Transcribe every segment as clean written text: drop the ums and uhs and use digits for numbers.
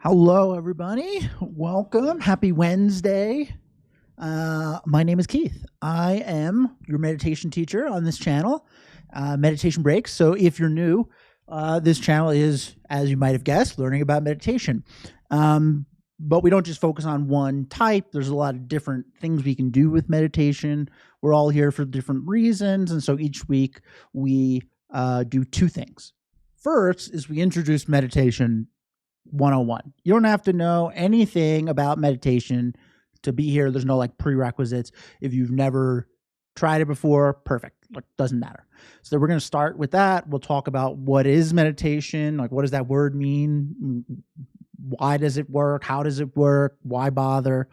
Hello, everybody. Welcome. Happy Wednesday. My name is Keith. I am your meditation teacher on this channel, Meditation Breaks. So if you're new, this channel is, as you might have guessed, learning about meditation. But we don't just focus on one type. There's a lot of different things we can do with meditation. We're all here for different reasons. And so each week we do two things. First is we introduce meditation 101. You don't have to know anything about meditation to be here. There's no like prerequisites. If you've never tried it before, perfect. Like, doesn't matter. So we're going to start with that. We'll talk about what is meditation, like what does that word mean? Why does it work? How does it work? Why bother?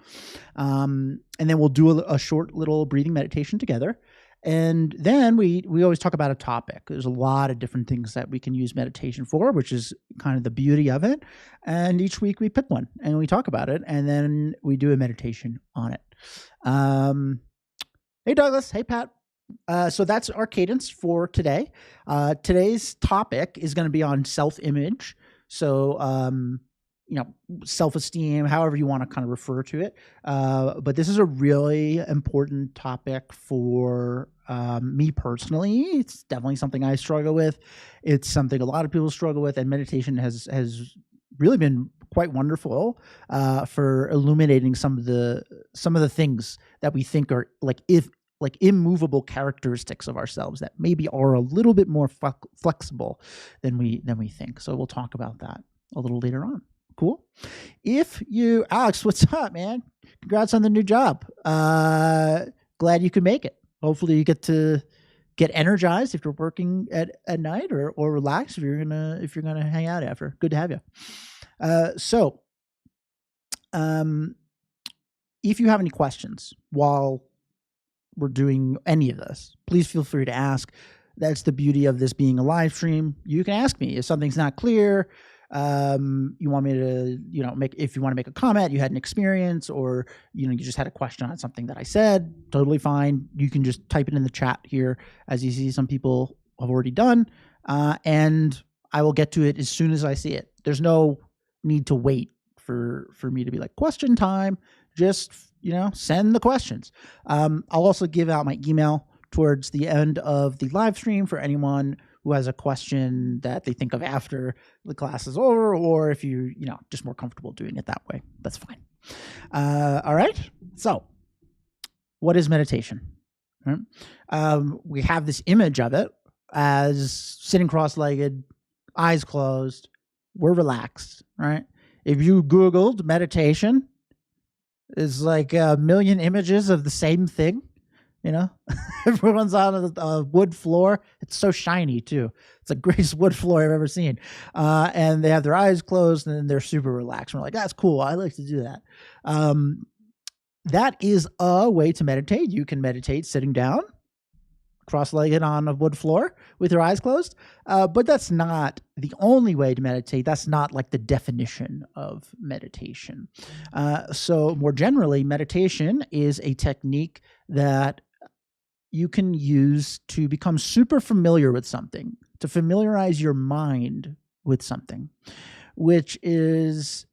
And then we'll do a short little breathing meditation together. And then we always talk about a topic. There's a lot of different things that we can use meditation for, which is kind of the beauty of it. And each week we pick one and we talk about it, and then we do a meditation on it. Hey, Douglas. Hey, Pat. So that's our cadence for today. Today's topic is going to be on self-image. So, self-esteem, however you want to kind of refer to it. But this is a really important topic for me personally. It's definitely something I struggle with. It's something a lot of people struggle with, and meditation has really been quite wonderful for illuminating some of the things that we think are like immovable characteristics of ourselves that maybe are a little bit more flexible than we think. So we'll talk about that a little later on. Cool. Alex, what's up, man? Congrats on the new job. Glad you could make it. Hopefully you get to get energized if you're working at night, or relax if you're gonna hang out after. Good to have you. If you have any questions while we're doing any of this, please feel free to ask. That's the beauty of this being a live stream. You can ask me if something's not clear. You want me to, if you want to make a comment, you had an experience, or, you just had a question on something that I said, totally fine. You can just type it in the chat here, as you see some people have already done. And I will get to it as soon as I see it. There's no need to wait for me to be like, question time. Just, send the questions. I'll also give out my email towards the end of the live stream for anyone who has a question that they think of after the class is over, or if you just more comfortable doing it that way, that's fine. All right. So what is meditation? We have this image of it as sitting cross-legged, eyes closed. We're relaxed, right? If you Googled meditation, it's like a million images of the same thing. Everyone's on a wood floor. It's so shiny too. It's the greatest wood floor I've ever seen. And they have their eyes closed and they're super relaxed. We're like, that's cool. I like to do that. That is a way to meditate. You can meditate sitting down, cross-legged on a wood floor with your eyes closed. But that's not the only way to meditate. That's not like the definition of meditation. So more generally, meditation is a technique that you can use to become super familiar with something, to familiarize your mind with something, which is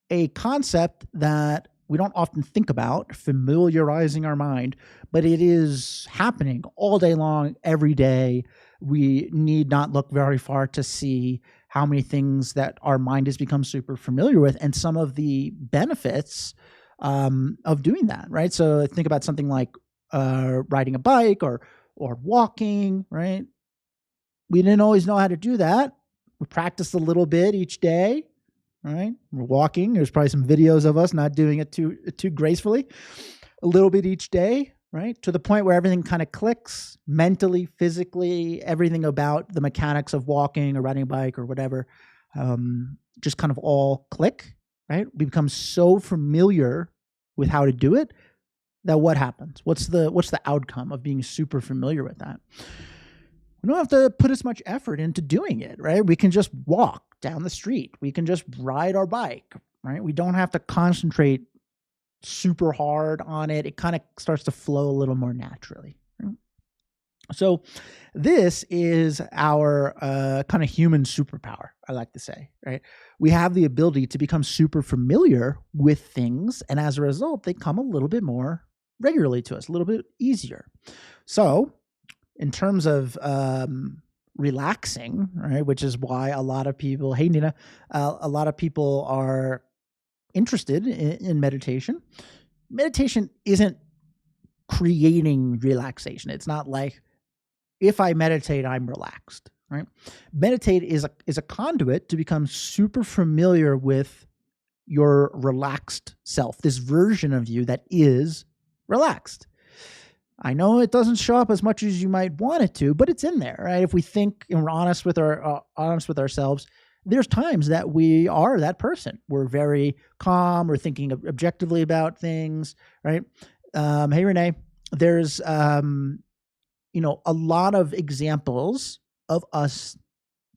a concept that we don't often think about, familiarizing our mind, but it is happening all day long, every day. We need not look very far to see how many things that our mind has become super familiar with, and some of the benefits of doing that, right? So think about something like riding a bike or walking, right? We didn't always know how to do that. We practiced a little bit each day, right? We're walking. There's probably some videos of us not doing it too gracefully. A little bit each day, right? To the point where everything kind of clicks mentally, physically, everything about the mechanics of walking or riding a bike or whatever, just kind of all click, right? We become so familiar with how to do it that what happens? What's the outcome of being super familiar with that? We don't have to put as much effort into doing it, right? We can just walk down the street. We can just ride our bike, right? We don't have to concentrate super hard on it. It kind of starts to flow a little more naturally. Right? So this is our kind of human superpower, I like to say, right? We have the ability to become super familiar with things, and as a result, they come a little bit more regularly to us, a little bit easier. So in terms of relaxing, right, which is why a lot of people, hey Nina, a lot of people are interested in meditation. Meditation isn't creating relaxation. It's not like, if I meditate, I'm relaxed, right? Meditate is a conduit to become super familiar with your relaxed self, this version of you that is relaxed. I know it doesn't show up as much as you might want it to, but it's in there, right? If we think and we're honest with ourselves, there's times that we are that person. We're very calm. We're thinking objectively about things, right? Hey, Renee, there's a lot of examples of us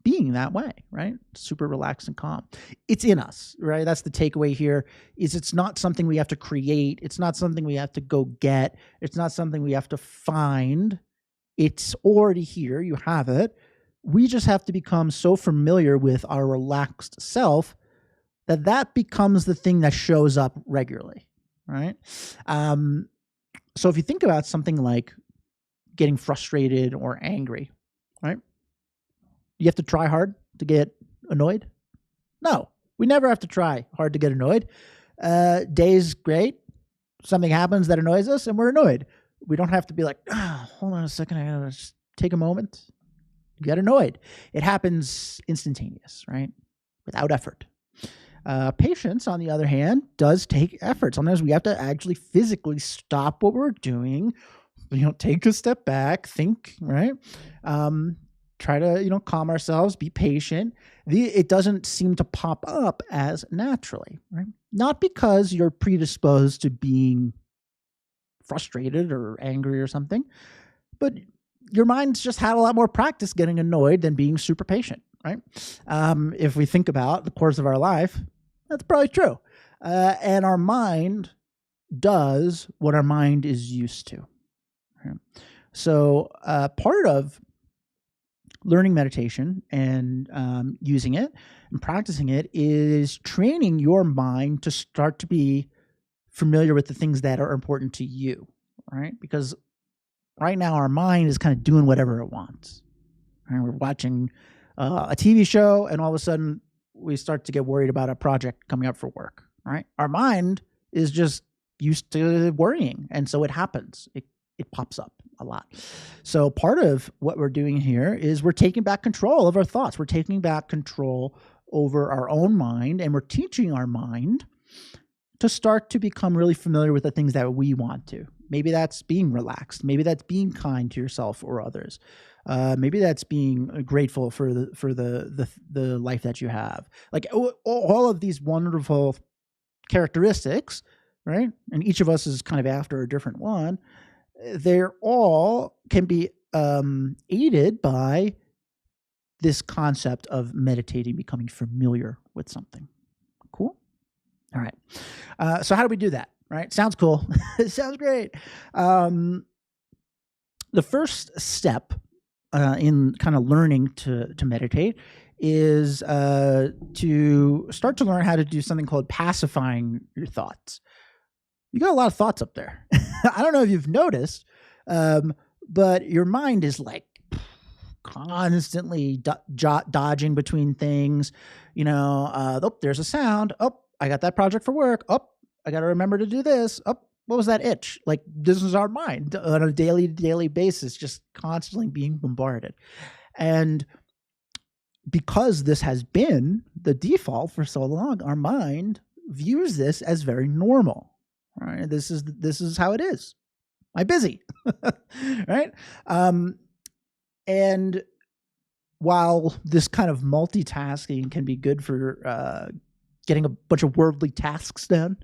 being that way, right? Super relaxed and calm. It's in us, right? That's the takeaway here. Is it's not something we have to create. It's not something we have to go get. It's not something we have to find. It's already here. You have it. We just have to become so familiar with our relaxed self that becomes the thing that shows up regularly, right? So if you think about something like getting frustrated or angry, right? You have to try hard to get annoyed? No, we never have to try hard to get annoyed. Day's great. Something happens that annoys us and we're annoyed. We don't have to be like, hold on a second, I gotta just take a moment. Get annoyed. It happens instantaneous, right? Without effort. Patience, on the other hand, does take effort. Sometimes we have to actually physically stop what we're doing, take a step back, think, right? Try to, calm ourselves, be patient. It doesn't seem to pop up as naturally, right? Not because you're predisposed to being frustrated or angry or something, but your mind's just had a lot more practice getting annoyed than being super patient, right? If we think about the course of our life, that's probably true. And our mind does what our mind is used to. Right? So part of learning meditation and using it and practicing it is training your mind to start to be familiar with the things that are important to you, right? Because right now our mind is kind of doing whatever it wants. Right? We're watching a TV show and all of a sudden we start to get worried about a project coming up for work, right? Our mind is just used to worrying, and so it happens. It pops up a lot. So part of what we're doing here is we're taking back control of our thoughts. We're taking back control over our own mind, and we're teaching our mind to start to become really familiar with the things that we want to. Maybe that's being relaxed. Maybe that's being kind to yourself or others. Maybe that's being grateful for the life that you have. Like all of these wonderful characteristics, right? And each of us is kind of after a different one. They're all can be aided by this concept of meditating, becoming familiar with something. Cool. All right. So how do we do that? Right? Sounds cool. It sounds great. The first step in kind of learning to meditate is to start to learn how to do something called pacifying your thoughts. You got a lot of thoughts up there. I don't know if you've noticed, but your mind is like constantly dodging between things. There's a sound. Oh, I got that project for work. Oh, I got to remember to do this. Oh, what was that itch? Like, this is our mind on a daily basis, just constantly being bombarded. And because this has been the default for so long, our mind views this as very normal. Right? This is how it is. I'm busy, right? And while this kind of multitasking can be good for getting a bunch of worldly tasks done,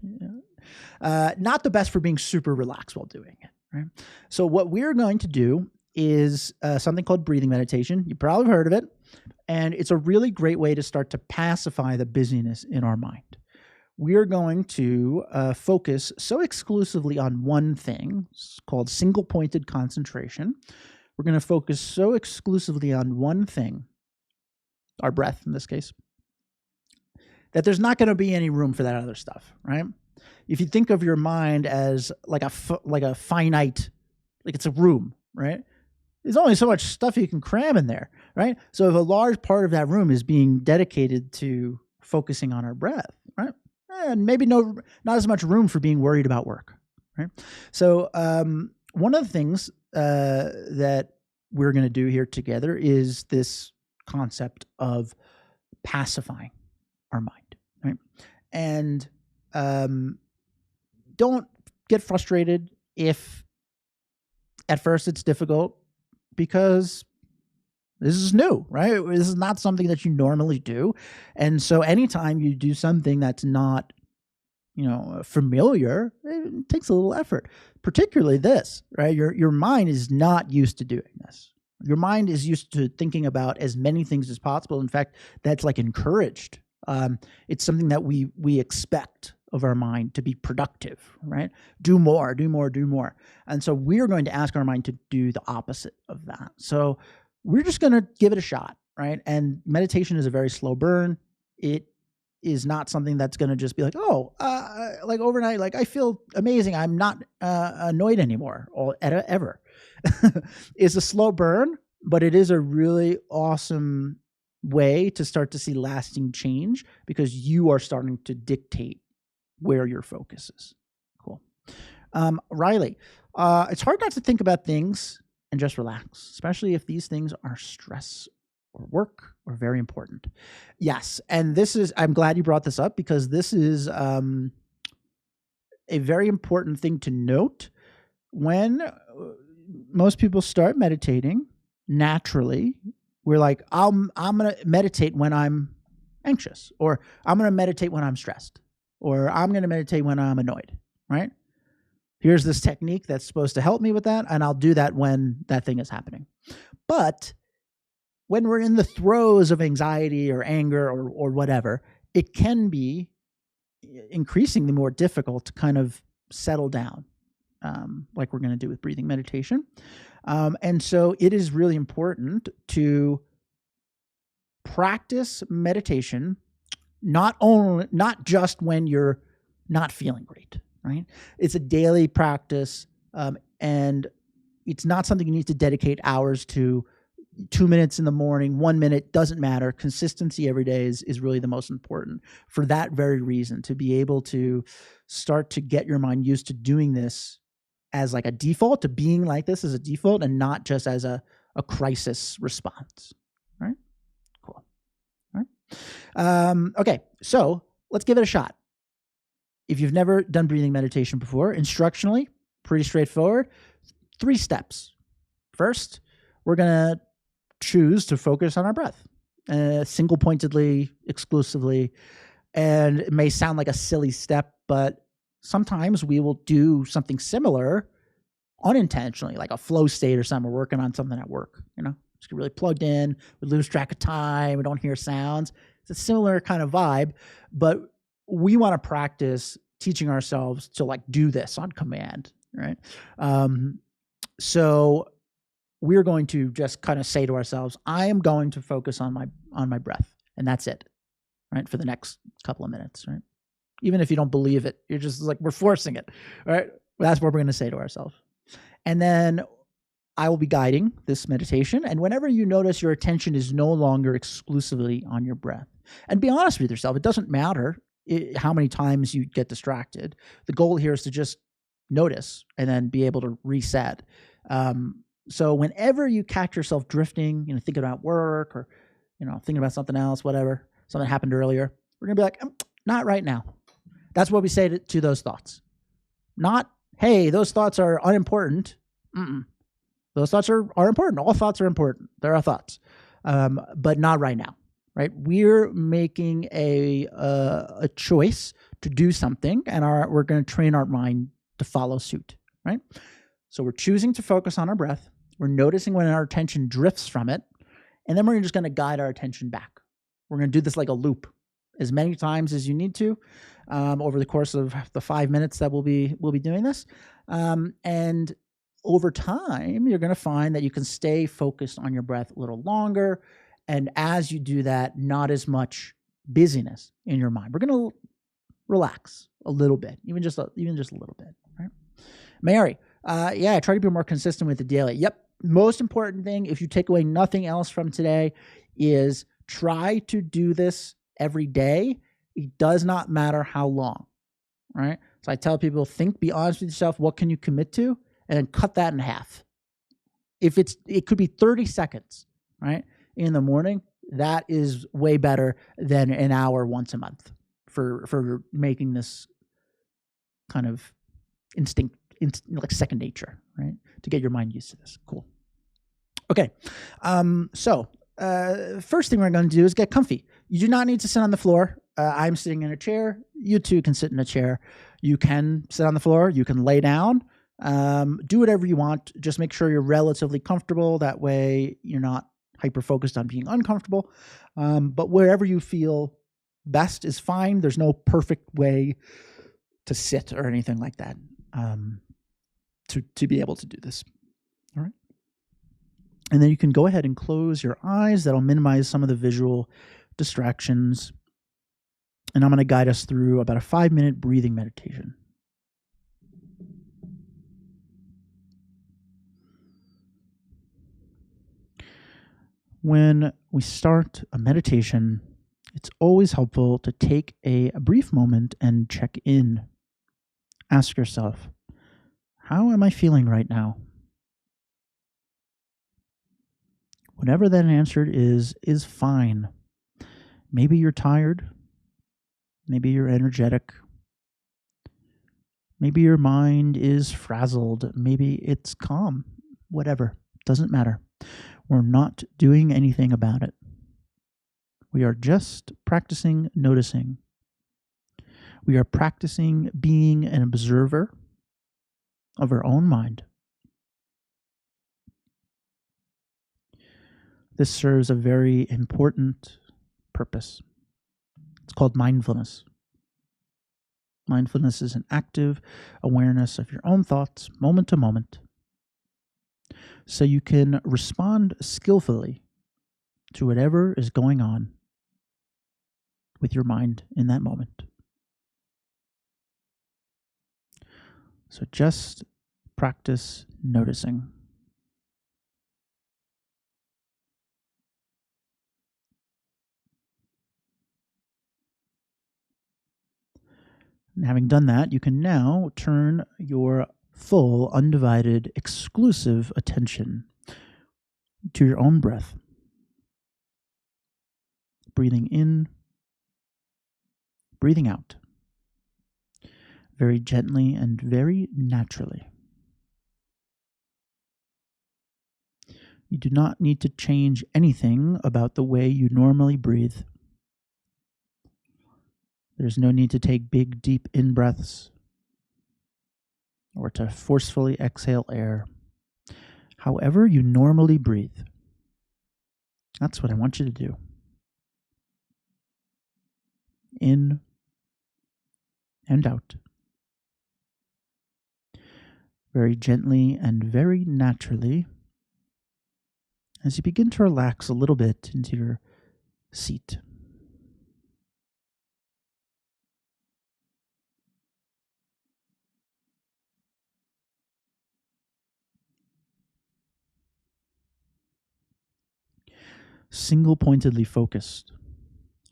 not the best for being super relaxed while doing it. Right? So what we're going to do is something called breathing meditation. You probably heard of it, and it's a really great way to start to pacify the busyness in our mind. We're going to focus so exclusively on one thing called single-pointed concentration, we're going to focus so exclusively on one thing, our breath in this case, that there's not going to be any room for that other stuff, right? If you think of your mind as like a finite, like it's a room, right? There's only so much stuff you can cram in there, right? So if a large part of that room is being dedicated to focusing on our breath, right? And maybe not as much room for being worried about work, right? So one of the things that we're going to do here together is this concept of pacifying our mind, right? And don't get frustrated if at first it's difficult, because this is new, right? This is not something that you normally do. And so anytime you do something that's not, familiar, it takes a little effort, particularly this, right? Your mind is not used to doing this. Your mind is used to thinking about as many things as possible. In fact, that's like encouraged. It's something that we expect of our mind to be productive, right? Do more, do more, do more. And so we're going to ask our mind to do the opposite of that. So we're just going to give it a shot, right? And meditation is a very slow burn. It is not something that's going to just be like, like overnight, like I feel amazing. I'm not annoyed anymore or ever. It's a slow burn, but it is a really awesome way to start to see lasting change, because you are starting to dictate where your focus is. Cool. Riley, it's hard not to think about things and just relax, especially if these things are stress or work or very important. Yes. And I'm glad you brought this up, because this is a very important thing to note. When most people start meditating, naturally, we're like, I'm going to meditate when I'm anxious, or I'm going to meditate when I'm stressed, or I'm going to meditate when I'm annoyed, right? Here's this technique that's supposed to help me with that, and I'll do that when that thing is happening. But when we're in the throes of anxiety or anger or whatever, it can be increasingly more difficult to kind of settle down, like we're going to do with breathing meditation. And so it is really important to practice meditation, not just when you're not feeling great, right? It's a daily practice, and it's not something you need to dedicate hours to. 2 minutes in the morning, 1 minute, doesn't matter. Consistency every day is really the most important, for that very reason, to be able to start to get your mind used to doing this as like a default, to being like this as a default, and not just as a crisis response. Right? Cool. All right. Okay, so let's give it a shot. If you've never done breathing meditation before, instructionally, pretty straightforward. 3 steps. First, we're going to choose to focus on our breath, single pointedly, exclusively. And it may sound like a silly step, but sometimes we will do something similar unintentionally, like a flow state or something. We're working on something at work, just get really plugged in. We lose track of time. We don't hear sounds. It's a similar kind of vibe, but we want to practice teaching ourselves to like do this on command, right? So we're going to just kind of say to ourselves, I am going to focus on my breath, and that's it, right? For the next couple of minutes, right? Even if you don't believe it, you're just like, we're forcing it, right? That's what we're going to say to ourselves. And then I will be guiding this meditation. And whenever you notice your attention is no longer exclusively on your breath, and be honest with yourself, it doesn't matter how many times you get distracted. The goal here is to just notice and then be able to reset. So whenever you catch yourself drifting, thinking about work or, thinking about something else, whatever, something happened earlier, we're going to be like, not right now. That's what we say to those thoughts. Not, hey, those thoughts are unimportant. Those thoughts are important. All thoughts are important. They're our thoughts, but not right now, right? We're making a choice to do something, and we're going to train our mind to follow suit, right? So we're choosing to focus on our breath. We're noticing when our attention drifts from it, and then we're just going to guide our attention back. We're going to do this like a loop as many times as you need to over the course of the 5 minutes that we'll be doing this. And over time, you're going to find that you can stay focused on your breath a little longer. And as you do that, not as much busyness in your mind. We're going to relax a little bit, even just a little bit, right? Mary, I try to be more consistent with the daily. Yep. Most important thing, if you take away nothing else from today, is try to do this every day. It does not matter how long, right? So I tell people, be honest with yourself. What can you commit to? And then cut that in half. It could be 30 seconds, right? In the morning, that is way better than an hour once a month for making this kind of instinct, like second nature, right? To get your mind used to this. Cool. Okay. So first thing we're going to do is get comfy. You do not need to sit on the floor. I'm sitting in a chair. You too can sit in a chair. You can sit on the floor. You can lay down. Do whatever you want. Just make sure you're relatively comfortable. That way you're not hyper-focused on being uncomfortable. But wherever you feel best is fine. There's no perfect way to sit or anything like that to be able to do this. All right. And then you can go ahead and close your eyes. That'll minimize some of the visual distractions. And I'm going to guide us through about a 5-minute breathing meditation. When we start a meditation, it's always helpful to take a brief moment and check in. Ask yourself, how am I feeling right now? Whatever that answer is fine. Maybe you're tired. Maybe you're energetic. Maybe your mind is frazzled. Maybe it's calm. Whatever. Doesn't matter. We're not doing anything about it. We are just practicing noticing. We are practicing being an observer of our own mind. This serves a very important purpose. It's called mindfulness. Mindfulness is an active awareness of your own thoughts, moment to moment, so you can respond skillfully to whatever is going on with your mind in that moment. So just practice noticing. And having done that, you can now turn your full, undivided, exclusive attention to your own breath. Breathing in, breathing out. Very gently and very naturally. You do not need to change anything about the way you normally breathe. There's no need to take big, deep in-breaths or to forcefully exhale air. However you normally breathe, that's what I want you to do. In and out. Very gently and very naturally, as you begin to relax a little bit into your seat. Single-pointedly focused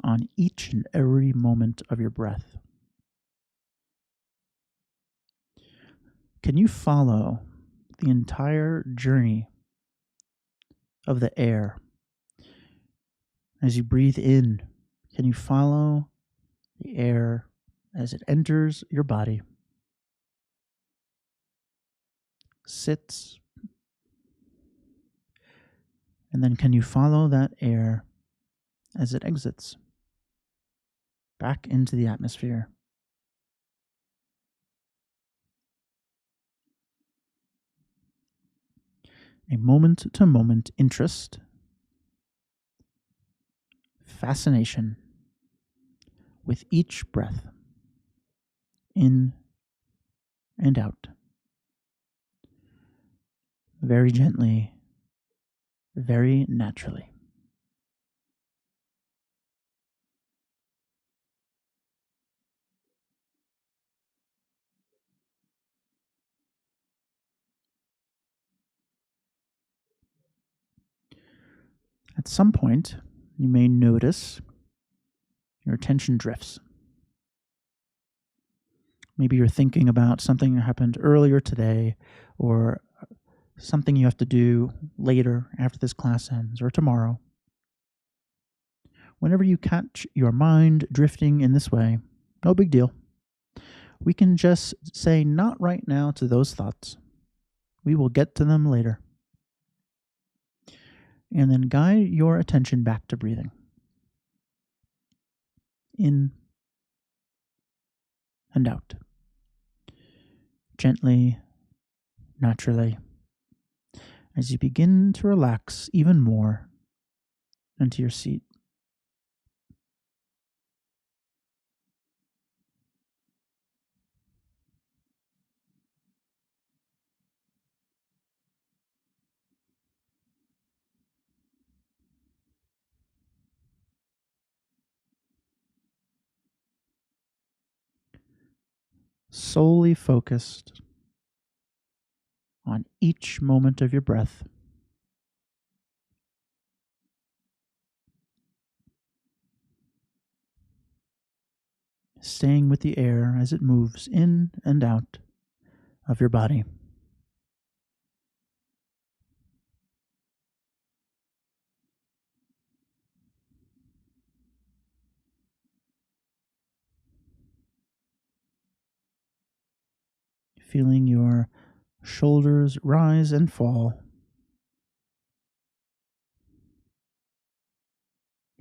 on each and every moment of your breath. Can you follow the entire journey of the air? As you breathe in, can you follow the air as it enters your body, sits, and then can you follow that air as it exits back into the atmosphere? A moment-to-moment interest, fascination with each breath, in and out. very gently, very naturally. At some point, you may notice your attention drifts. Maybe you're thinking about something that happened earlier today or something you have to do later after this class ends or tomorrow. Whenever you catch your mind drifting in this way, no big deal. We can just say not right now to those thoughts. We will get to them later. And then guide your attention back to breathing. In and out. Gently, naturally, as you begin to relax even more into your seat. Solely focused on each moment of your breath. Staying with the air as it moves in and out of your body. Feeling your shoulders rise and fall.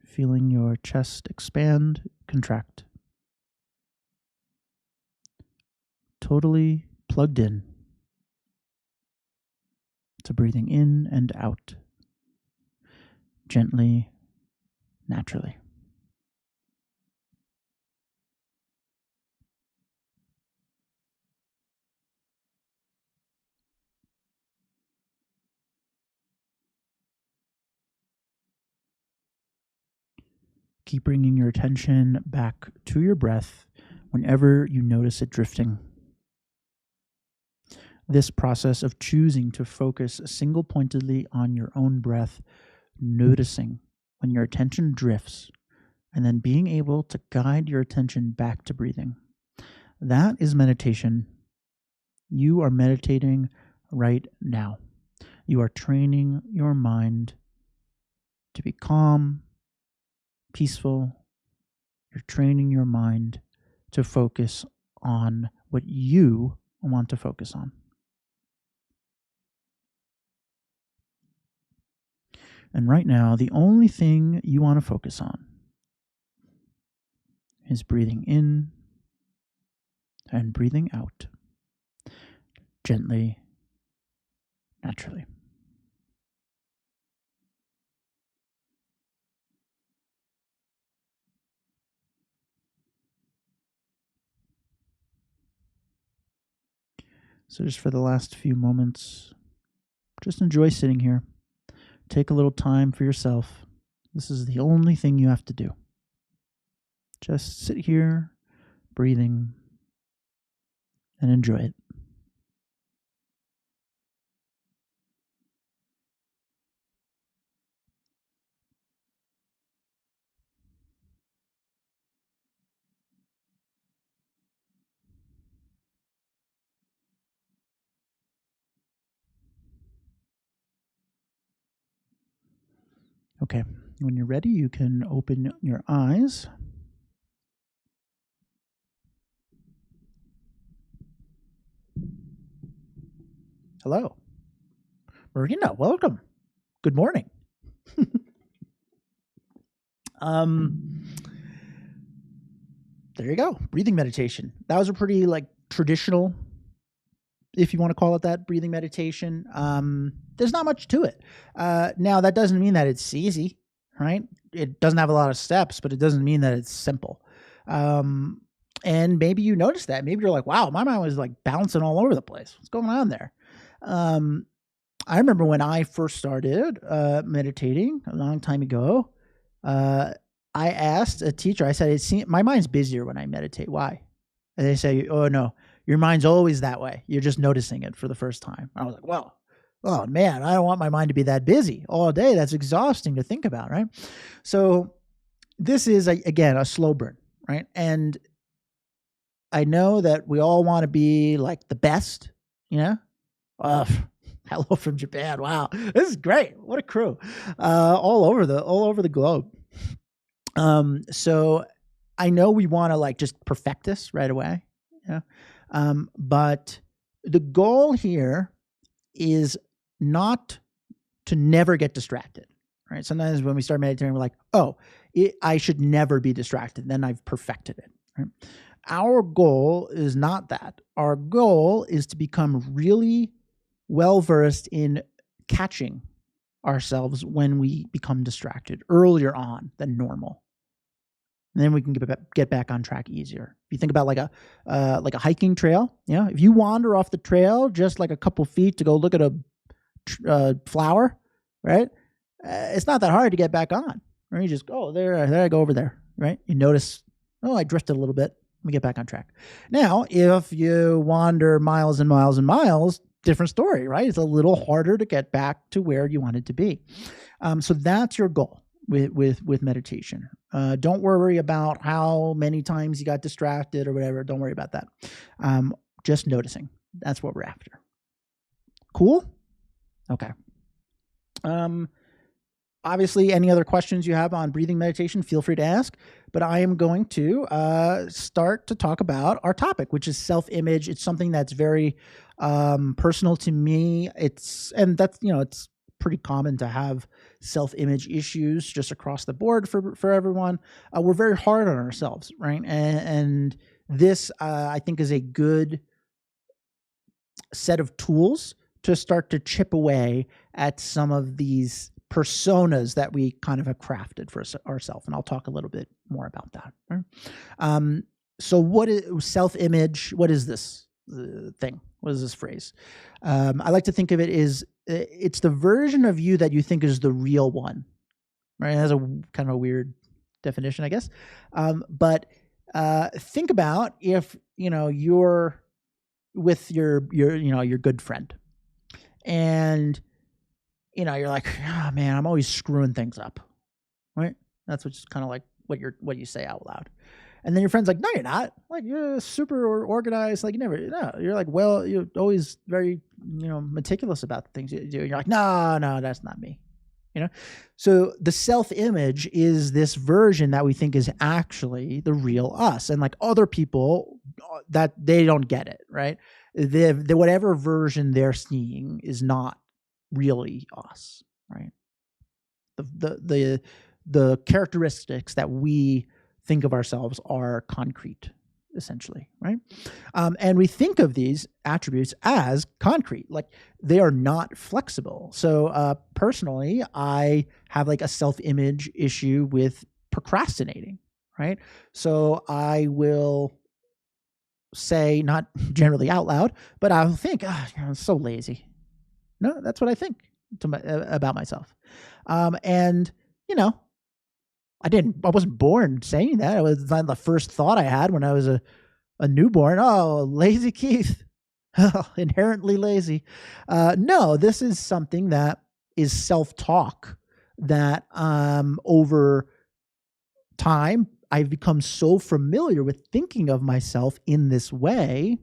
Feeling your chest expand, contract. Totally plugged in to breathing in and out. Gently, naturally. Keep bringing your attention back to your breath whenever you notice it drifting. This process of choosing to focus single pointedly on your own breath, noticing when your attention drifts, and then being able to guide your attention back to breathing. That is meditation. You are meditating right now. You are training your mind to be calm, peaceful. You're training your mind to focus on what you want to focus on. And right now, the only thing you want to focus on is breathing in and breathing out. Gently, naturally. So just for the last few moments, just enjoy sitting here. Take a little time for yourself. This is the only thing you have to do. Just sit here, breathing, and enjoy it. Okay, when you're ready, you can open your eyes. Hello. Marina, welcome. Good morning. There you go. Breathing meditation. That was a pretty traditional, if you want to call it that, breathing meditation. There's not much to it. Now that doesn't mean that it's easy, right? It doesn't have a lot of steps, but it doesn't mean that it's simple. And maybe you noticed that. Maybe you're like, wow, my mind was bouncing all over the place. What's going on there? I remember when I first started meditating a long time ago, uh, I asked a teacher, I said, my mind's busier when I meditate. Why? And they say, oh, no, your mind's always that way. You're just noticing it for the first time. I was like, well, oh, man, I don't want my mind to be that busy all day. That's exhausting to think about, right? So this is, again, a slow burn, right? And I know that we all want to be like the best, you know? Uh, hello from Japan. Wow, this is great. What a crew! All over the globe. So I know we want to like just perfect this right away. Yeah. But the goal here is not to never get distracted. Right. Sometimes when we start meditating, we're like, oh, I should never be distracted. Then I've perfected it. Right? Our goal is not that. Our goal is to become really well-versed in catching ourselves when we become distracted earlier on than normal. And then we can get back on track easier. If you think about like a hiking trail, if you wander off the trail just like a couple feet to go look at a flower, right? It's not that hard to get back on. Right? You just go there I go over there, right? You notice, oh, I drifted a little bit. Let me get back on track. Now, if you wander miles and miles and miles, different story, right? It's a little harder to get back to where you wanted to be. So that's your goal with meditation. Don't worry about how many times you got distracted or whatever. Don't worry about that. Just noticing. That's what we're after. Cool? Okay. Obviously, any other questions you have on breathing meditation, feel free to ask. But I am going to start to talk about our topic, which is self-image. It's something that's very personal to me. It's pretty common to have self-image issues just across the board for everyone. We're very hard on ourselves, right? And this, I think, is a good set of tools to start to chip away at some of these personas that we kind of have crafted for ourselves. And I'll talk a little bit more about that. Right? So what is self-image? What is this thing? What is this phrase? I like to think of it as it's the version of you that you think is the real one. Right? It has a kind of a weird definition, I guess. But think about if, you're with your good friend and you're like, oh man, I'm always screwing things up, right? That's what's kind of like what you say out loud. And then your friend's like, no, you're not. Like, you're super organized. Like, you're like, well, you're always very, meticulous about the things you do. And you're like, no, that's not me. So the self-image is this version that we think is actually the real us. And like other people, that they don't get it, right? The whatever version they're seeing is not really us, right? The characteristics that we think of ourselves are concrete, essentially, right? And we think of these attributes as concrete, like they are not flexible. So personally, I have like a self-image issue with procrastinating, right? So I will say, not generally out loud, but I'll think, I'm so lazy. No, that's what I think about myself. And I wasn't born saying that. It was not the first thought I had when I was a newborn. Oh, lazy Keith, inherently lazy. No, this is something that is self-talk that over time I've become so familiar with thinking of myself in this way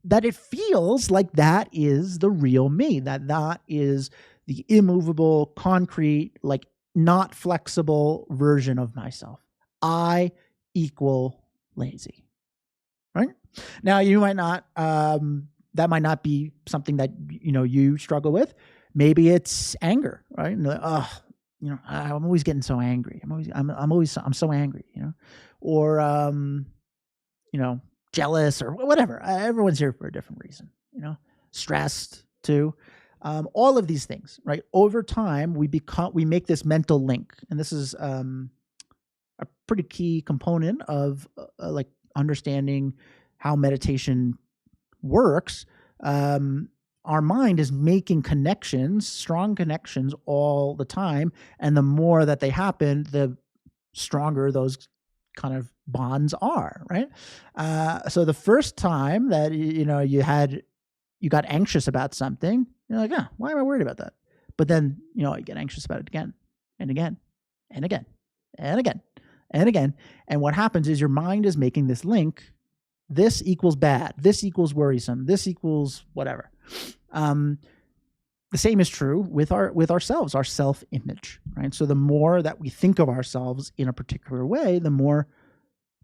that it feels like that is the real me, that is the immovable, concrete, like not flexible version of myself. I equal lazy, right? Now, you might not, that might not be something that, you struggle with. Maybe it's anger, right? I'm always getting so angry. I'm so angry, or, jealous or whatever. Everyone's here for a different reason, stressed too. All of these things, right? Over time, we make this mental link, and this is a pretty key component of like understanding how meditation works. our mind is making connections, strong connections all the time. And the more that they happen, the stronger those kind of bonds are, right? So the first time that, you got anxious about something, you're like, why am I worried about that? But then, you get anxious about it again and again and again and again and again. And what happens is your mind is making this link. This equals bad. This equals worrisome. This equals whatever. The same is true with ourselves, our self-image, right? So the more that we think of ourselves in a particular way, the more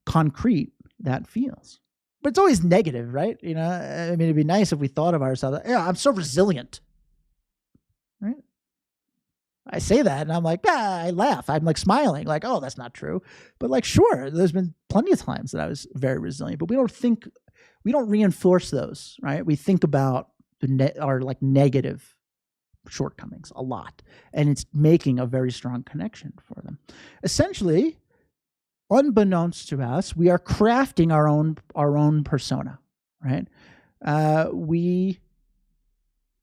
concrete that feels. But it's always negative, right? It'd be nice if we thought of ourselves, I'm so resilient, right? I say that and I'm like, I laugh. I'm like smiling, like, oh, that's not true. But like, sure, there's been plenty of times that I was very resilient, but we don't reinforce those, right? We think about our like negative shortcomings a lot, and it's making a very strong connection for them. Essentially, unbeknownst to us, we are crafting our own persona, right?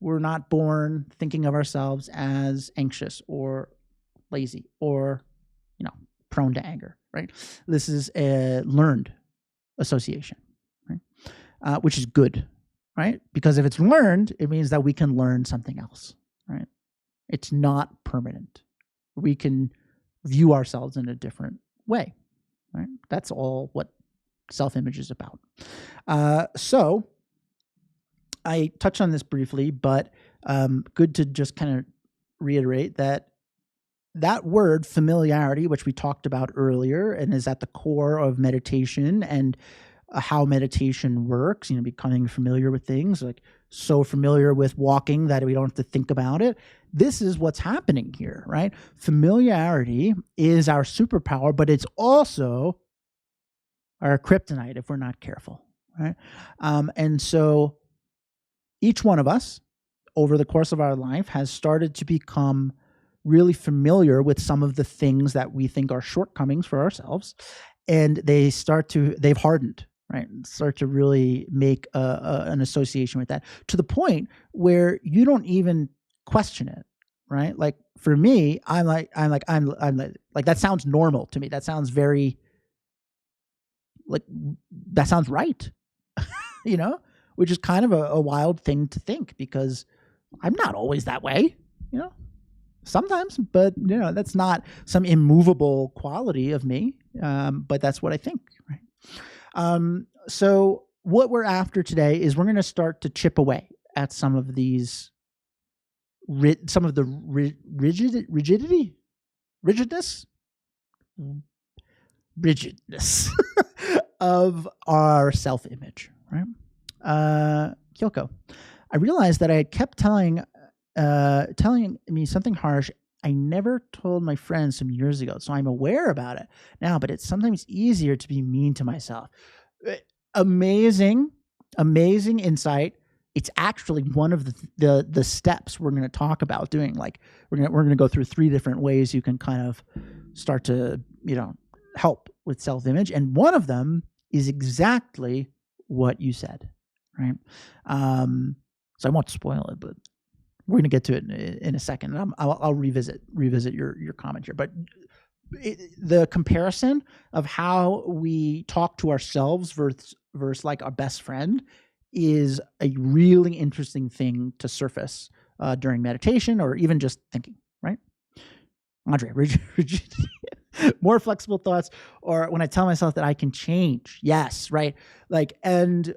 We're not born thinking of ourselves as anxious or lazy or, prone to anger, right? This is a learned association, right? Which is good, right? Because if it's learned, it means that we can learn something else, right? It's not permanent. We can view ourselves in a different way, right? That's all what self-image is about. So I touched on this briefly, but good to just kind of reiterate that word familiarity, which we talked about earlier and is at the core of meditation and how meditation works, becoming familiar with things, like so familiar with walking that we don't have to think about it. This is what's happening here, right? Familiarity is our superpower, but it's also our kryptonite if we're not careful, right? And so each one of us over the course of our life has started to become really familiar with some of the things that we think are shortcomings for ourselves. And they've hardened, right? Start to really make an association with that to the point where you don't even question it, right? Like for me, I'm like, that sounds normal to me. That sounds very that sounds right, which is kind of a wild thing to think because I'm not always that way, sometimes, but that's not some immovable quality of me. But that's what I think, right? So what we're after today is we're going to start to chip away at some of these, some of the rigidness of our self-image, right? Kyoko, I realized that I had kept telling me something harsh I never told my friends some years ago, so I'm aware about it now, but it's sometimes easier to be mean to myself. Amazing insight. It's actually one of the steps we're going to talk about doing. Like we're going to go through 3 different ways you can kind of start to, help with self-image. And one of them is exactly what you said, right? So I won't spoil it, but we're going to get to it in a second. And I'll revisit your comment here. But the comparison of how we talk to ourselves versus like our best friend is a really interesting thing to surface during meditation or even just thinking, right? Andre, rigidity. More flexible thoughts, or when I tell myself that I can change. Yes, right? And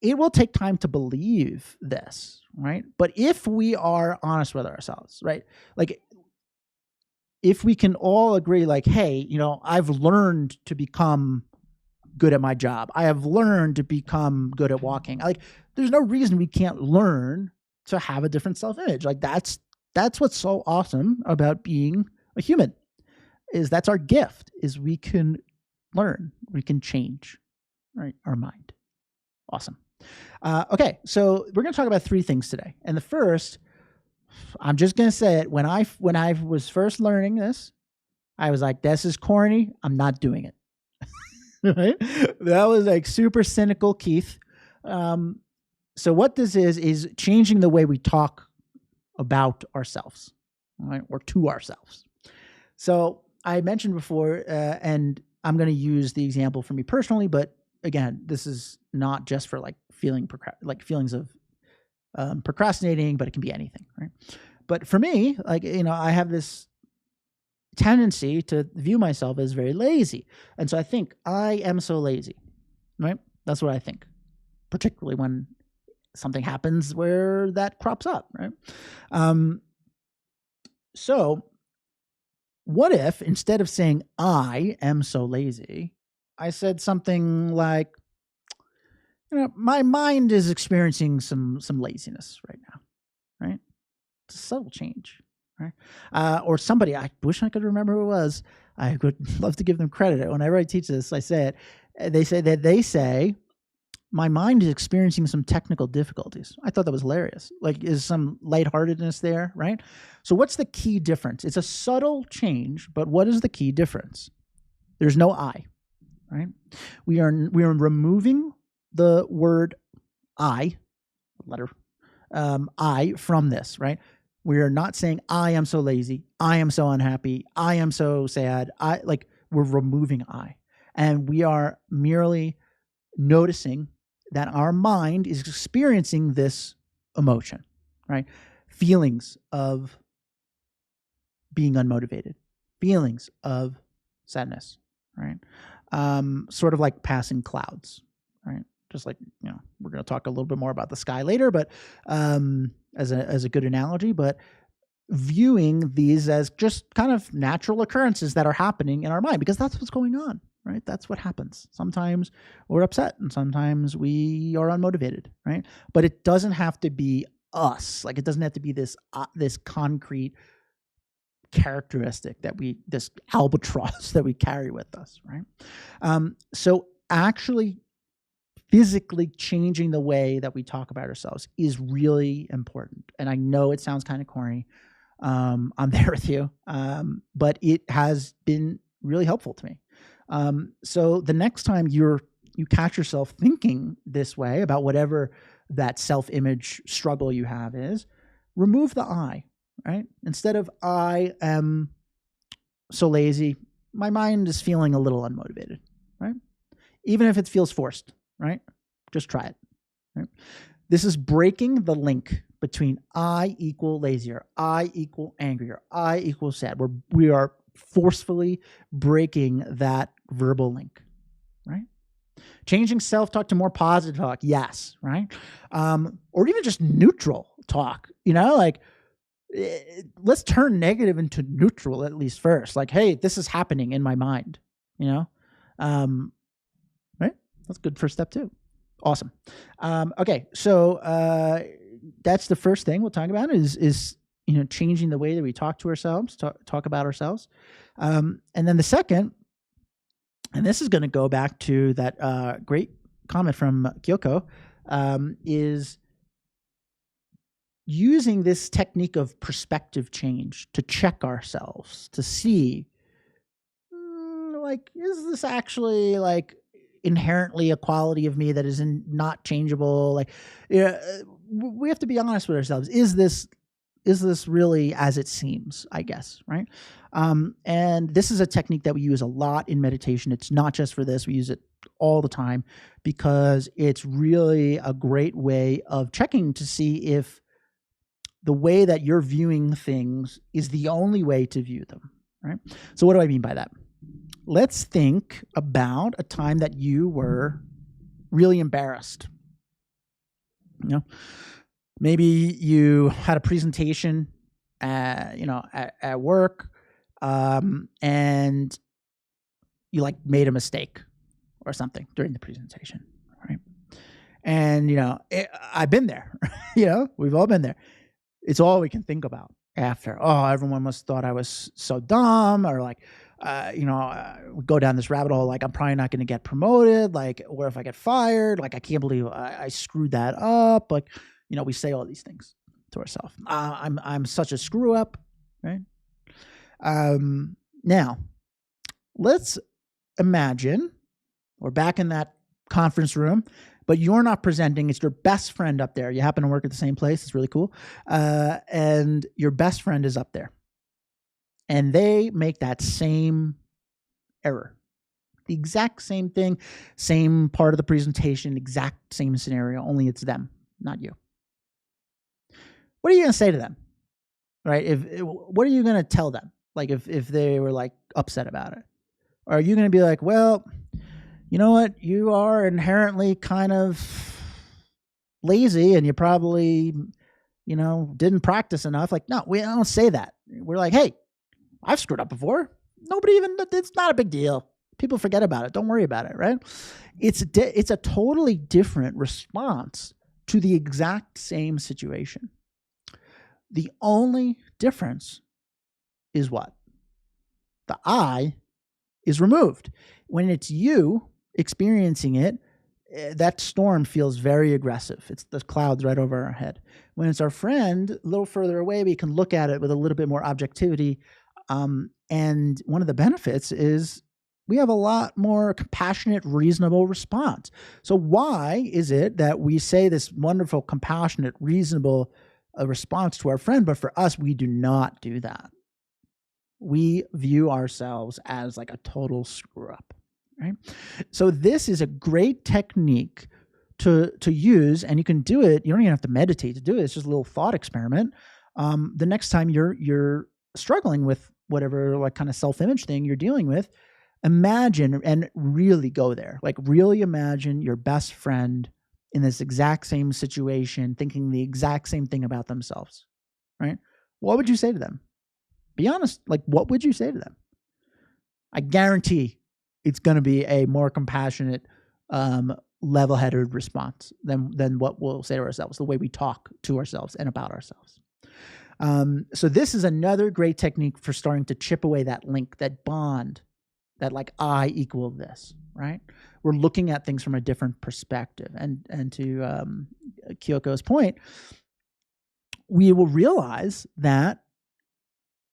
it will take time to believe this, right? But if we are honest with ourselves, right? Like if we can all agree, like, hey, I've learned to become good at my job. I have learned to become good at walking. Like there's no reason we can't learn to have a different self-image. Like that's what's so awesome about being a human. Is that's our gift, is we can learn, we can change, right? Our mind. Awesome. Okay, so we're going to talk about 3 things today. And the first, I'm just going to say it. When I was first learning this, I was like, this is corny. I'm not doing it. Right? That was like super cynical, Keith. So what this is changing the way we talk about ourselves, right? Or to ourselves. So I mentioned before, and I'm going to use the example for me personally, but again, this is not just for like feelings of procrastinating, but it can be anything, right? But for me, like, I have this tendency to view myself as very lazy. And so I think I am so lazy, right? That's what I think, particularly when something happens where that crops up, right? So what if instead of saying I am so lazy, I said something like, my mind is experiencing some laziness right now, right? It's a subtle change, right? Or somebody, I wish I could remember who it was. I would love to give them credit. Whenever I teach this, I say it. They say, my mind is experiencing some technical difficulties. I thought that was hilarious. Like, is some lightheartedness there, right? So what's the key difference? It's a subtle change, but what is the key difference? There's no I, right? We are removing the word I, letter I from this, right? We are not saying I am so lazy, I am so unhappy, I am so sad. We're removing I, and we are merely noticing that our mind is experiencing this emotion, right? Feelings of being unmotivated, feelings of sadness, right? Sort of like passing clouds, right? Just like, we're going to talk a little bit more about the sky later, but as a good analogy, but viewing these as just kind of natural occurrences that are happening in our mind, because that's what's going on, right? That's what happens. Sometimes we're upset and sometimes we are unmotivated, right? But it doesn't have to be us. Like, it doesn't have to be this concrete characteristic this albatross that we carry with us, right? So actually physically changing the way that we talk about ourselves is really important. And I know it sounds kind of corny. I'm there with you. But it has been really helpful to me. So the next time you catch yourself thinking this way about whatever that self-image struggle you have is, remove the I, right? Instead of I am so lazy, my mind is feeling a little unmotivated, right? Even if it feels forced, right? Just try it, right? This is breaking the link between I equal lazy, or I equal angry, or I equal sad. We are forcefully breaking that verbal link, right? Changing self-talk to more positive talk, yes, right? Or even just neutral talk, let's turn negative into neutral at least first. Like, hey, this is happening in my mind, right? That's a good first step too. Awesome. Okay, so that's the first thing we'll talk about is changing the way that we talk to ourselves, talk about ourselves, and then the second, and this is going to go back to that great comment from Kyoko, is using this technique of perspective change to check ourselves, to see, is this actually inherently a quality of me that is not changeable? We have to be honest with ourselves. Is this really as it seems, I guess, right? And this is a technique that we use a lot in meditation. It's not just for this. We use it all the time because it's really a great way of checking to see if the way that you're viewing things is the only way to view them, right? So what do I mean by that? Let's think about a time that you were really embarrassed. Maybe you had a presentation, at work, and you made a mistake or something during the presentation, right? And I've been there. We've all been there. It's all we can think about after. Oh, everyone must have thought I was so dumb, or we go down this rabbit hole. I'm probably not going to get promoted. What if I get fired? I can't believe I screwed that up. We say all these things to ourselves. I'm such a screw up, right? Now, let's imagine we're back in that conference room, but you're not presenting. It's your best friend up there. You happen to work at the same place. It's really cool. And your best friend is up there. And they make that same error. The exact same thing, same part of the presentation, exact same scenario, only it's them, not you. What are you going to say to them? Right? What are you going to tell them? Like if they were like upset about it? Or are you going to be like, well, you know what? You are inherently kind of lazy and you probably, didn't practice enough. Like, no, we don't say that. We're like, hey, I've screwed up before. It's not a big deal. People forget about it. Don't worry about it, right? It's a totally different response to the exact same situation. The only difference is what? The I is removed. When it's you experiencing it, that storm feels very aggressive. It's the clouds right over our head. When it's our friend, a little further away, we can look at it with a little bit more objectivity. And one of the benefits is we have a lot more compassionate, reasonable response. So why is it that we say this wonderful, compassionate, reasonable response to our friend, but for us, we do not do that? We view ourselves as like a total screw up, right? So this is a great technique to use, and you can do it. You don't even have to meditate to do it. It's just a little thought experiment. The next time you're struggling with whatever like kind of self-image thing you're dealing with, imagine and really go there. Like really imagine your best friend in this exact same situation, thinking the exact same thing about themselves, right? What would you say to them? Be honest. Like, what would you say to them? I guarantee it's going to be a more compassionate, level-headed response than what we'll say to ourselves, the way we talk to ourselves and about ourselves. So this is another great technique for starting to chip away that link, that bond, that like I equal this, right? We're looking at things from a different perspective. And to Kyoko's point, we will realize that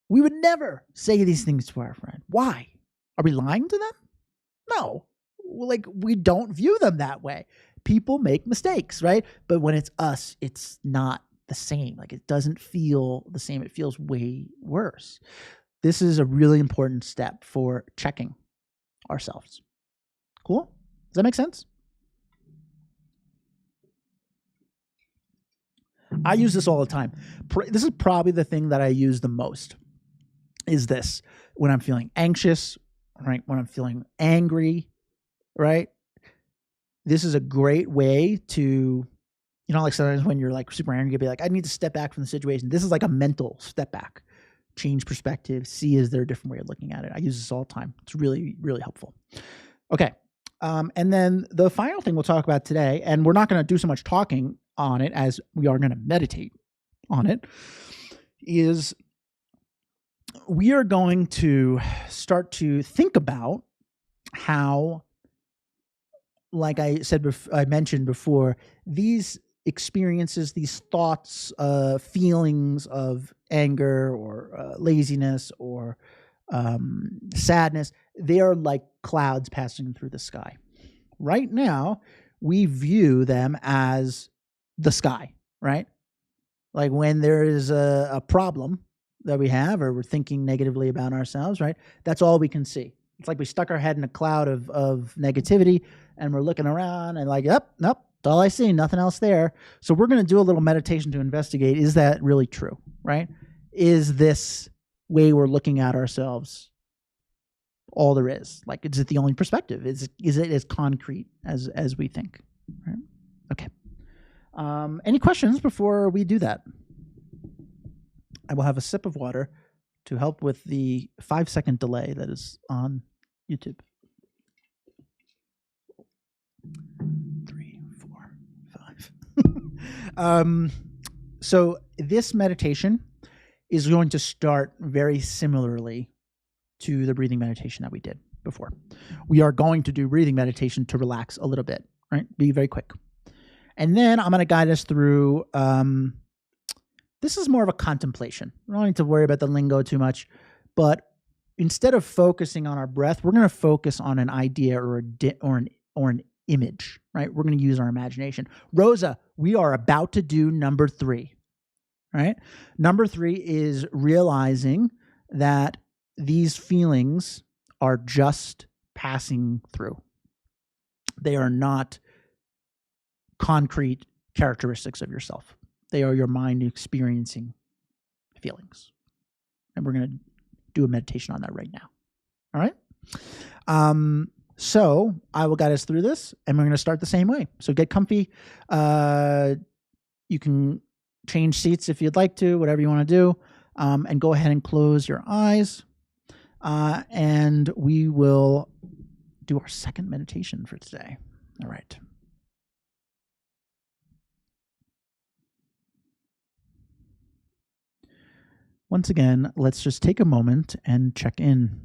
we would never say these things to our friend. Why? Are we lying to them? No. Like, we don't view them that way. People make mistakes, right? But when it's us, it's not the same. Like, it doesn't feel the same. It feels way worse. This is a really important step for checking ourselves. Cool? Does that make sense? I use this all the time. This is probably the thing that I use the most. Is this when I'm feeling anxious, right? When I'm feeling angry, right? This is a great way to, like sometimes when you're like super angry, you'll be like, I need to step back from the situation. This is like a mental step back, change perspective, see is there a different way of looking at it. I use this all the time. It's really, really helpful. Okay. And then the final thing we'll talk about today, and we're not going to do so much talking on it as we are going to meditate on it, is we are going to start to think about how, like I mentioned before, these experiences, these thoughts, feelings of anger or laziness or sadness, they are like clouds passing through the sky. Right now, we view them as the sky, right? Like when there is a problem that we have, or we're thinking negatively about ourselves, right? That's all we can see. It's like we stuck our head in a cloud of negativity and we're looking around and like, nope, that's all I see, nothing else there. So we're going to do a little meditation to investigate, is that really true, right? Is this way we're looking at ourselves all there is? Like, is it the only perspective? Is it as concrete as we think? Right? Okay. Any questions before we do that? I will have a sip of water to help with the 5-second delay that is on YouTube. 3, 4, 5. So this meditation is going to start very similarly to the breathing meditation that we did before. We are going to do breathing meditation to relax a little bit, right? Be very quick. And then I'm going to guide us through, this is more of a contemplation. We don't need to worry about the lingo too much, but instead of focusing on our breath, we're going to focus on an idea or an image, right? We're going to use our imagination. Rosa, we are about to do number 3, right? Number 3 is realizing that these feelings are just passing through. They are not concrete characteristics of yourself. They are your mind experiencing feelings. And we're going to do a meditation on that right now. All right? So I will guide us through this, and we're going to start the same way. So get comfy. You can change seats if you'd like to, whatever you want to do, and go ahead and close your eyes. And we will do our second meditation for today. All right. Once again, let's just take a moment and check in.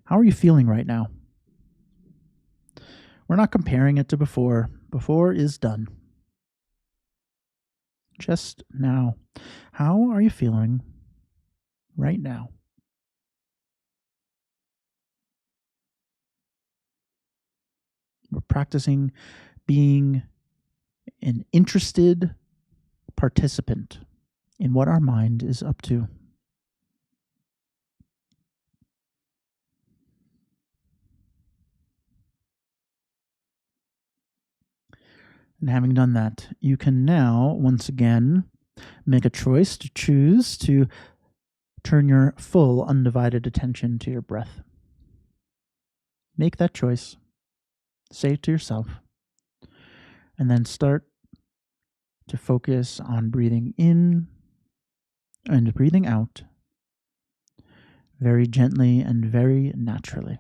How are you feeling right now? We're not comparing it to before. Before is done. Just now. How are you feeling right now? We're practicing being an interested participant in what our mind is up to. And having done that, you can now, once again, make a choice to choose to turn your full undivided attention to your breath. Make that choice. Say it to yourself. And then start to focus on breathing in and breathing out very gently and very naturally.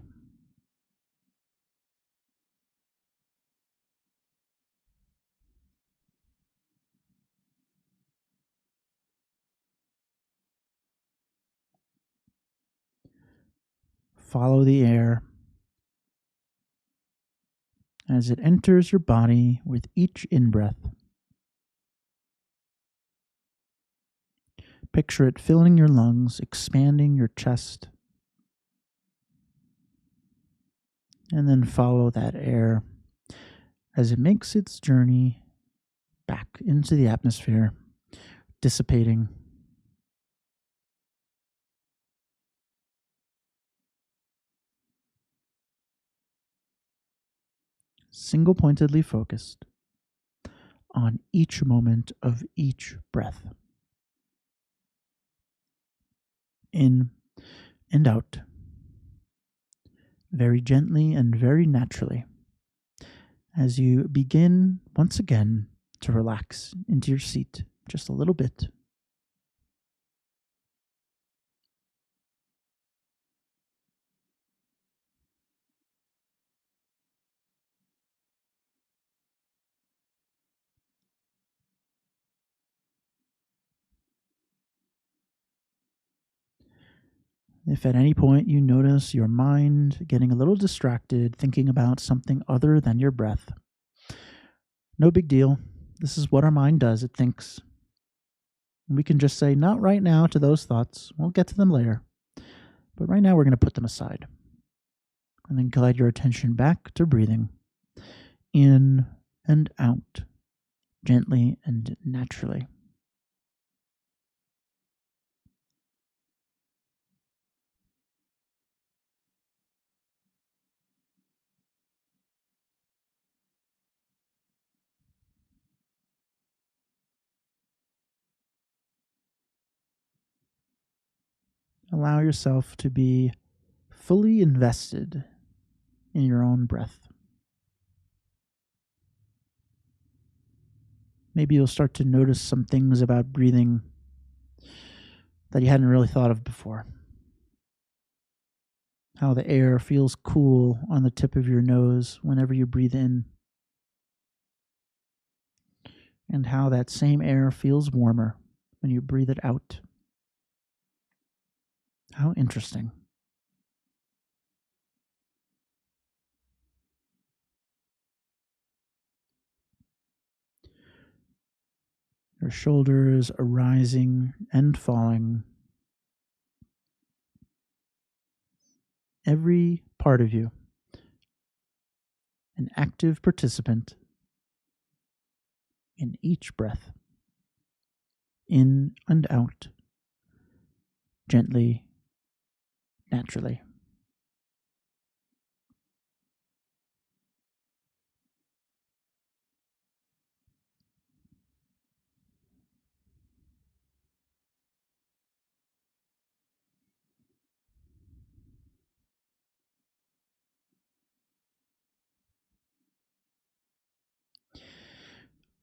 Follow the air as it enters your body with each in-breath. Picture it filling your lungs, expanding your chest. And then follow that air as it makes its journey back into the atmosphere, dissipating. Single-pointedly focused on each moment of each breath. In and out, very gently and very naturally, as you begin once again to relax into your seat just a little bit. If at any point you notice your mind getting a little distracted, thinking about something other than your breath, no big deal. This is what our mind does. It thinks. We can just say, not right now to those thoughts. We'll get to them later. But right now we're going to put them aside. And then guide your attention back to breathing in and out, gently and naturally. Allow yourself to be fully invested in your own breath. Maybe you'll start to notice some things about breathing that you hadn't really thought of before. How the air feels cool on the tip of your nose whenever you breathe in. And how that same air feels warmer when you breathe it out. How interesting. Your shoulders are rising and falling. Every part of you an active participant in each breath, in and out, gently, naturally.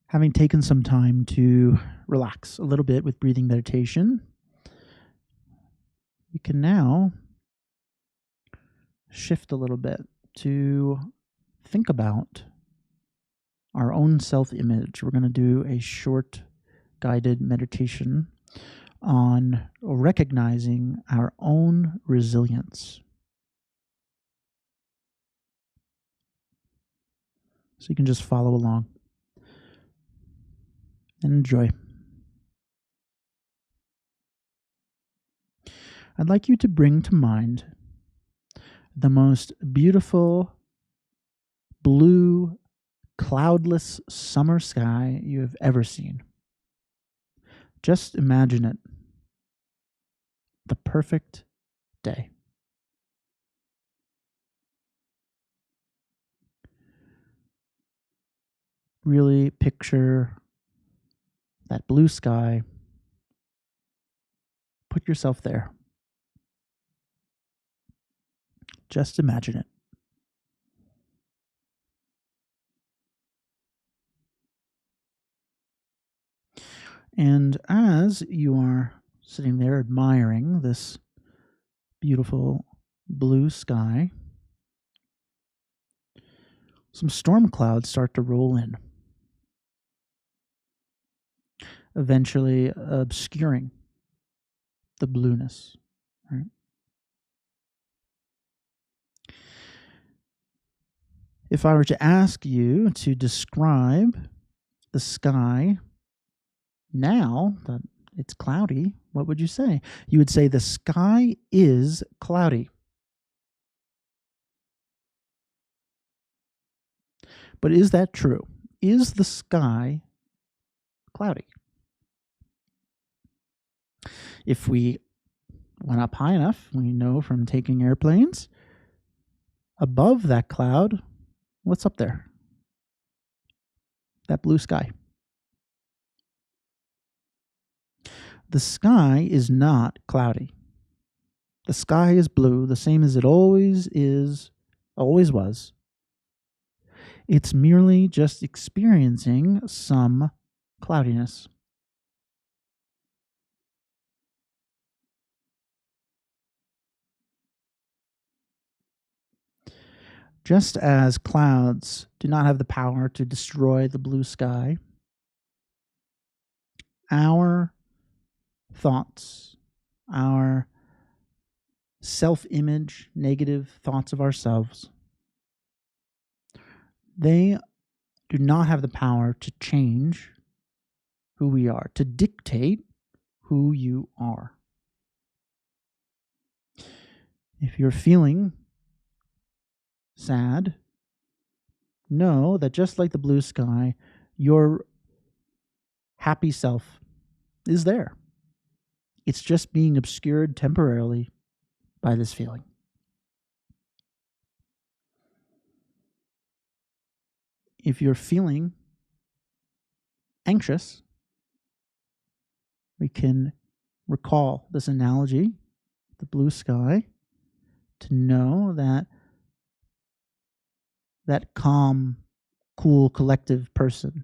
Having taken some time to relax a little bit with breathing meditation, we can now shift a little bit to think about our own self-image. We're going to do a short guided meditation on recognizing our own resilience. So you can just follow along and enjoy. I'd like you to bring to mind the most beautiful blue, cloudless summer sky you have ever seen. Just imagine it. The perfect day. Really picture that blue sky. Put yourself there. Just imagine it. And as you are sitting there admiring this beautiful blue sky, some storm clouds start to roll in, eventually obscuring the blueness. Right? If I were to ask you to describe the sky now that it's cloudy, what would you say? You would say the sky is cloudy. But is that true? Is the sky cloudy? If we went up high enough, we know from taking airplanes, above that cloud, what's up there? That blue sky. The sky is not cloudy. The sky is blue, the same as it always is, always was. It's merely just experiencing some cloudiness. Just as clouds do not have the power to destroy the blue sky, our thoughts, our self-image, negative thoughts of ourselves, they do not have the power to change who we are, to dictate who you are. If you're feeling sad, know that just like the blue sky, your happy self is there. It's just being obscured temporarily by this feeling. If you're feeling anxious, we can recall this analogy, the blue sky, to know that that calm, cool, collective person,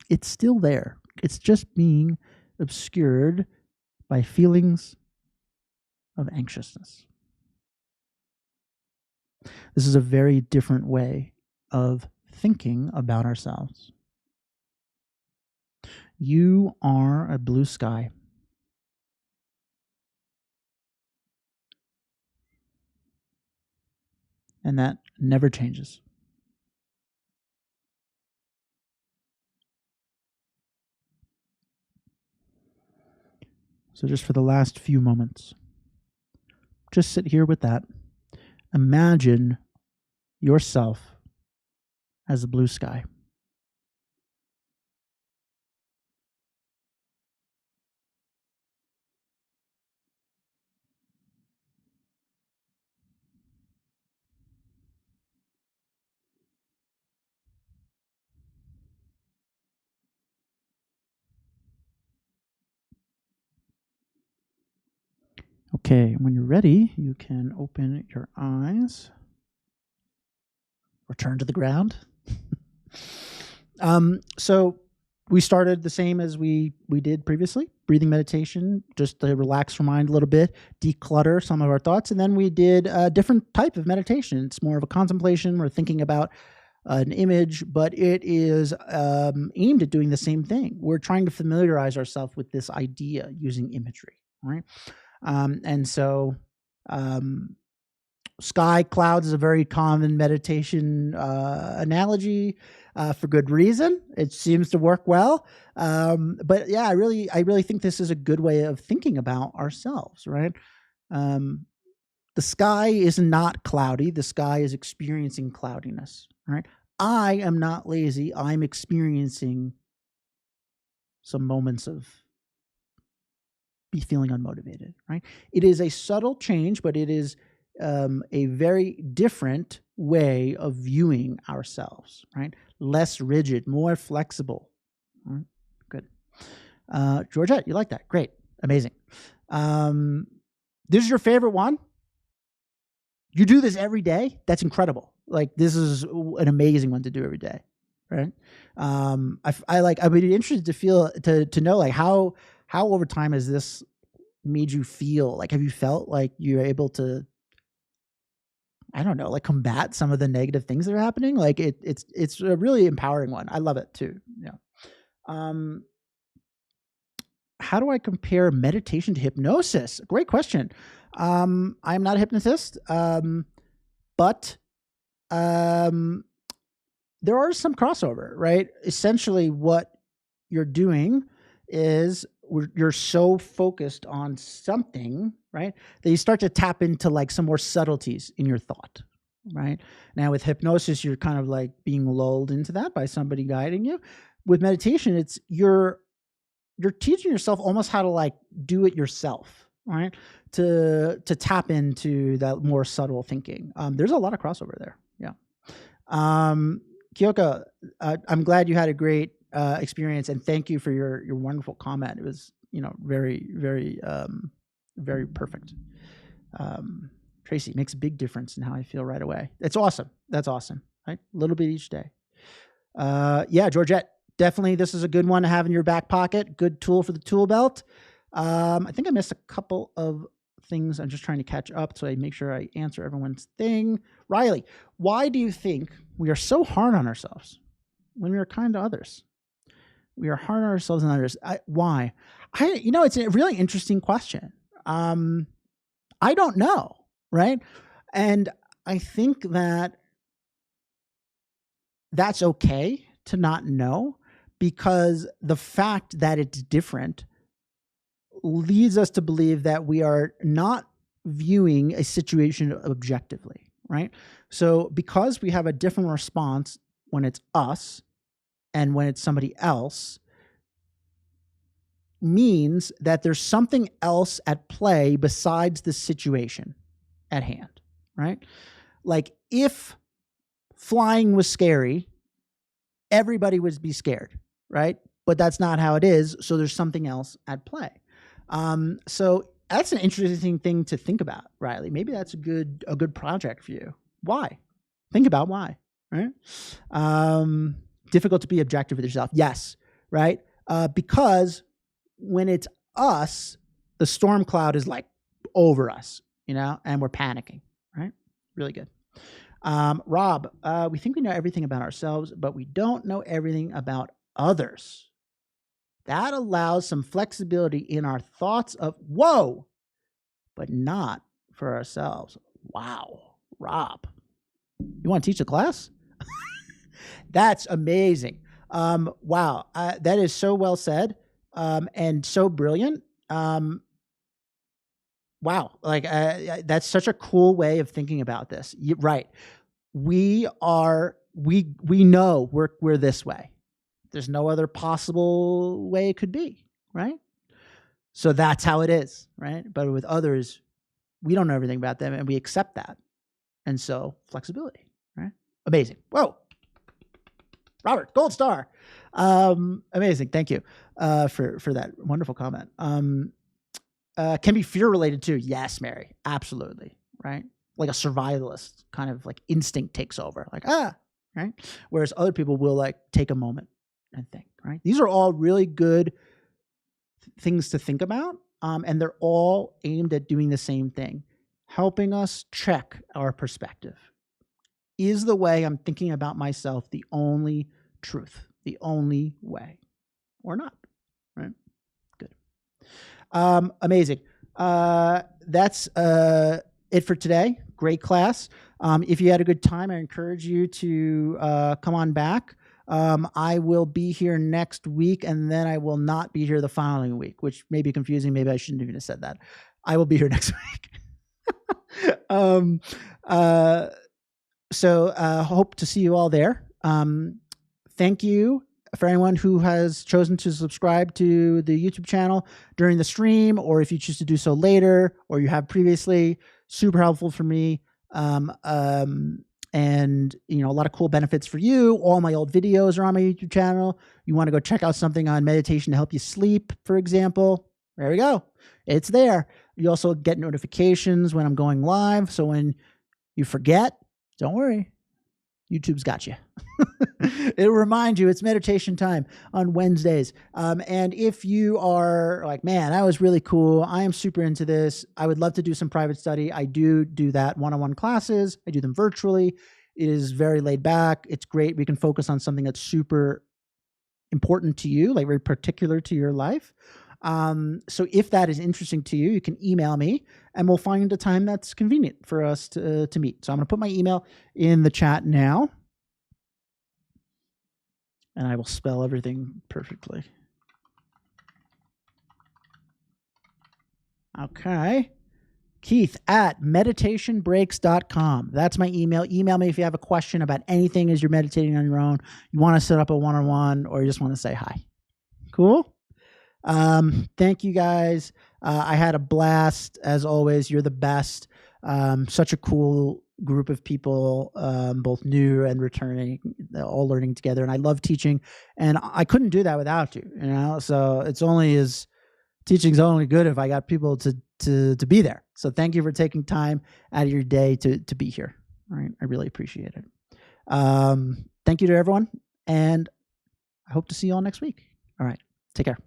it's still there. It's just being obscured by feelings of anxiousness. This is a very different way of thinking about ourselves. You are a blue sky. And that never changes. So just for the last few moments, just sit here with that. Imagine yourself as the blue sky. Okay, when you're ready, you can open your eyes. Return to the ground. So we started the same as we did previously, breathing meditation, just to relax your mind a little bit, declutter some of our thoughts. And then we did a different type of meditation. It's more of a contemplation. We're thinking about an image, but it is aimed at doing the same thing. We're trying to familiarize ourselves with this idea using imagery, right? And so sky clouds is a very common meditation analogy for good reason. It seems to work well. But yeah, I really think this is a good way of thinking about ourselves, right? The sky is not cloudy. The sky is experiencing cloudiness, right? I am not lazy. I'm experiencing some moments of be feeling unmotivated, right? It is a subtle change, but it is a very different way of viewing ourselves, right? Less rigid, more flexible. Right? Good. Georgette, you like that? Great. Amazing. This is your favorite one? You do this every day? That's incredible. Like, this is an amazing one to do every day, right? I'd be interested to know like how over time has this made you feel? Like, have you felt like you're able to, I don't know, like combat some of the negative things that are happening? Like it's a really empowering one. I love it too. Yeah. How do I compare meditation to hypnosis? Great question. I'm not a hypnotist, but there are some crossover, right? Essentially, what you're doing is you're so focused on something, right, that you start to tap into like some more subtleties in your thought, right? Now with hypnosis, you're kind of like being lulled into that by somebody guiding you. With meditation, it's you're teaching yourself almost how to like do it yourself, right? To tap into that more subtle thinking. There's a lot of crossover there. Yeah. Kyoka, I'm glad you had a great experience, and thank you for your wonderful comment. It was, very, very, very perfect. Tracy, makes a big difference in how I feel right away. It's awesome. That's awesome. Right, a little bit each day. Yeah, Georgette, definitely, this is a good one to have in your back pocket. Good tool for the tool belt. I think I missed a couple of things. I'm just trying to catch up so I make sure I answer everyone's thing. Riley, why do you think we are so hard on ourselves when we are kind to others? We are hard on ourselves and others. Why? It's a really interesting question. I don't know, right? And I think that that's okay to not know, because the fact that it's different leads us to believe that we are not viewing a situation objectively, right? So because we have a different response when it's us and when it's somebody else, means that there's something else at play besides the situation at hand, right? Like, if flying was scary, everybody would be scared, right? But that's not how it is. So there's something else at play. So that's an interesting thing to think about, Riley. Maybe that's a good project for you. Why? Think about why, right? Difficult to be objective with yourself. Yes, right? Because when it's us, the storm cloud is like over us, and we're panicking, right? Really good. Rob, we think we know everything about ourselves, but we don't know everything about others. That allows some flexibility in our thoughts of, whoa, but not for ourselves. Wow, Rob, you want to teach a class? That's amazing. Wow, that is so well said, and so brilliant. Wow, like that's such a cool way of thinking about this. Right. We are we know we're this way. There's no other possible way it could be, right? So that's how it is, right? But with others, we don't know everything about them, and we accept that. And so flexibility, right? Amazing. Whoa. Robert, gold star. Amazing. Thank you for that wonderful comment. Can be fear related too. Yes, Mary. Absolutely. Right? Like a survivalist kind of like instinct takes over. Like, right? Whereas other people will like take a moment and think, right? These are all really good things to think about. And they're all aimed at doing the same thing, helping us check our perspective. Is the way I'm thinking about myself the only truth, the only way, or not? Right? Good. Amazing. That's it for today. Great class. If you had a good time, I encourage you to come on back. I will be here next week, and then I will not be here the following week, which may be confusing. Maybe I shouldn't even have said that. I will be here next week. So hope to see you all there. Thank you for anyone who has chosen to subscribe to the YouTube channel during the stream, or if you choose to do so later, or you have previously. Super helpful for me. And a lot of cool benefits for you. All my old videos are on my YouTube channel. You want to go check out something on meditation to help you sleep, for example. There we go. It's there. You also get notifications when I'm going live. So when you forget, don't worry. YouTube's got you. It'll remind you it's meditation time on Wednesdays. And if you are like, man, that was really cool. I am super into this. I would love to do some private study. I do that one-on-one classes. I do them virtually. It is very laid back. It's great. We can focus on something that's super important to you, like very particular to your life. So if that is interesting to you, you can email me and we'll find a time that's convenient for us to meet. So I'm going to put my email in the chat now, and I will spell everything perfectly. Okay. Keith at meditationbreaks.com. That's my email. Email me if you have a question about anything as you're meditating on your own, you want to set up a one-on-one, or you just want to say hi. Cool. Thank you guys. I had a blast as always. You're the best. Such a cool group of people, both new and returning, all learning together. And I love teaching, and I couldn't do that without you, so teaching's only good if I got people to be there. So thank you for taking time out of your day to be here. All right. I really appreciate it. Thank you to everyone, and I hope to see you all next week. All right. Take care.